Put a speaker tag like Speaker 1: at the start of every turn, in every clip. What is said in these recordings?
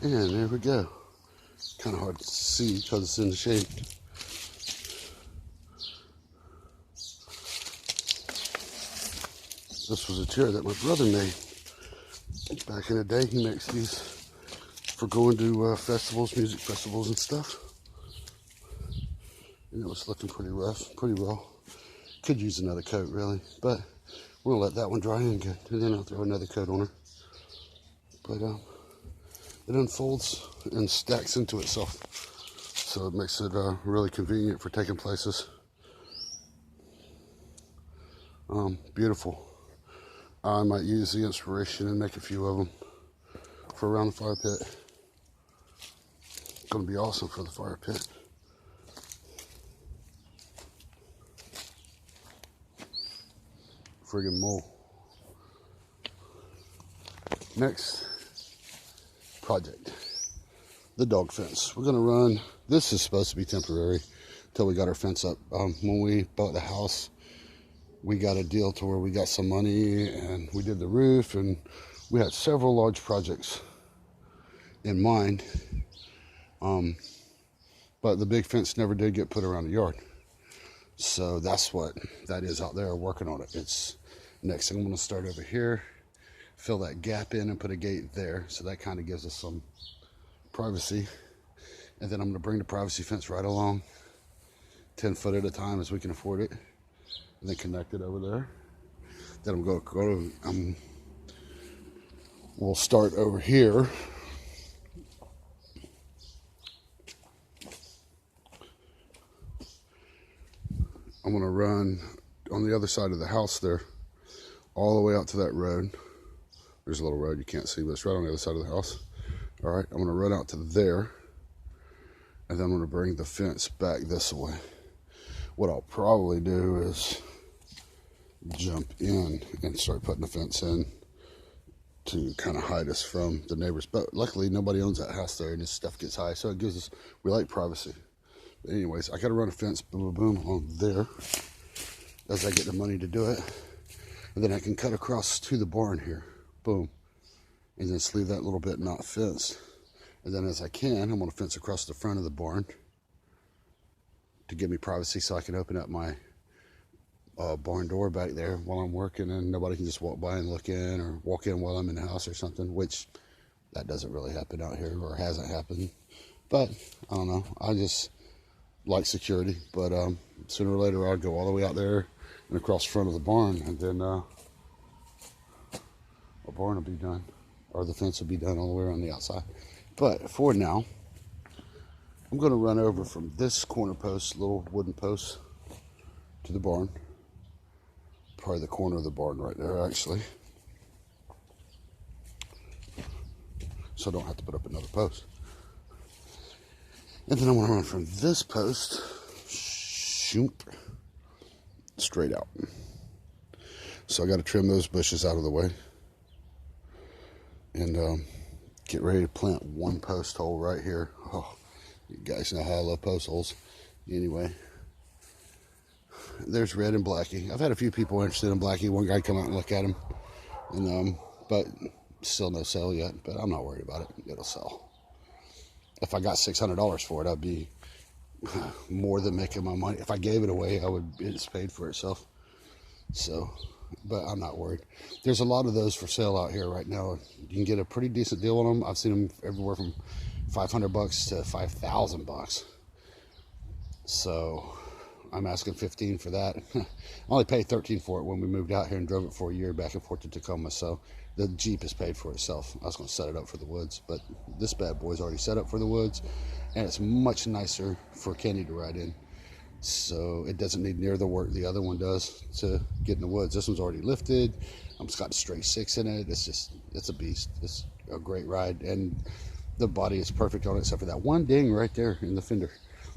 Speaker 1: And there we go. Kind of hard to see because it's in the shade. This was a chair that my brother made. Back in the day, he makes these for going to festivals, music festivals and stuff. And it was looking pretty rough, pretty raw. Could use another coat, really. But we'll let that one dry in good. And then I'll throw another coat on her. But it unfolds and stacks into itself. So it makes it really convenient for taking places. Beautiful. I might use the inspiration and make a few of them for around the fire pit. It's going to be awesome for the fire pit. Friggin' mole. Next project, the dog fence. We're going to run, this is supposed to be temporary until we got our fence up. When we bought the house, we got a deal to where we got some money and we did the roof, and we had several large projects in mind. But the big fence never did get put around the yard. So that's what that is out there, working on it. It's next thing I'm going to start over here, fill that gap in and put a gate there. So that kind of gives us some privacy. And then I'm going to bring the privacy fence right along, 10 foot at a time as we can afford it. And then connect it over there. Then I'm going to go, we'll start over here. I'm going to run on the other side of the house there, all the way out to that road. There's a little road you can't see, but it's right on the other side of the house. All right, I'm going to run out to there, and then I'm going to bring the fence back this way. What I'll probably do is jump in and start putting the fence in to kind of hide us from the neighbors. But luckily, nobody owns that house there, and this stuff gets high, so it gives us, we like privacy. But anyways, I got to run a fence, boom, boom, boom, on there as I get the money to do it. And then I can cut across to the barn here, boom, and just leave that little bit not fenced. And then as I can, I'm going to fence across the front of the barn to give me privacy so I can open up my barn door back there while I'm working, and nobody can just walk by and look in, or walk in while I'm in the house or something, which that doesn't really happen out here, or hasn't happened. But I don't know, I just like security. But sooner or later I'll go all the way out there and across the front of the barn, and then our barn will be done, or the fence will be done all the way around the outside. But for now, I'm going to run over from this corner post, little wooden post, to the barn. Probably the corner of the barn right there, actually. So I don't have to put up another post. And then I'm going to run from this post, shoot, straight out. So I got to trim those bushes out of the way. And get ready to plant one post hole right here. Oh, you guys know how I love post holes. Anyway, there's Red and Blackie. I've had a few people interested in Blackie. One guy come out and look at him, and but still no sale yet. But I'm not worried about it. It'll sell. If I got $600 for it, I'd be more than making my money. If I gave it away, it's paid for itself. So, but I'm not worried. There's a lot of those for sale out here right now. You can get a pretty decent deal on them. I've seen them everywhere from $500 to $5,000. So I'm asking 15 for that. I only paid 13 for it when we moved out here and drove it for a year back and forth to Tacoma. So the Jeep is paid for itself. I was going to set it up for the woods, but this bad boy's already set up for the woods, and it's much nicer for Kenny to ride in. So it doesn't need near the work the other one does to get in the woods. This one's already lifted. It's got a straight 6 in it. It's a beast. It's a great ride, and the body is perfect on it except for that one ding right there in the fender.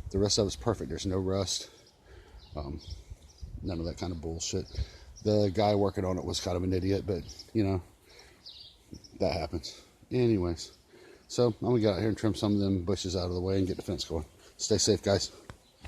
Speaker 1: The rest of it's perfect. There's no rust. None of that kind of bullshit. The guy working on it was kind of an idiot, but you know, that happens. Anyways, so I'm gonna get out here and trim some of them bushes out of the way and get the fence going. Stay safe, guys.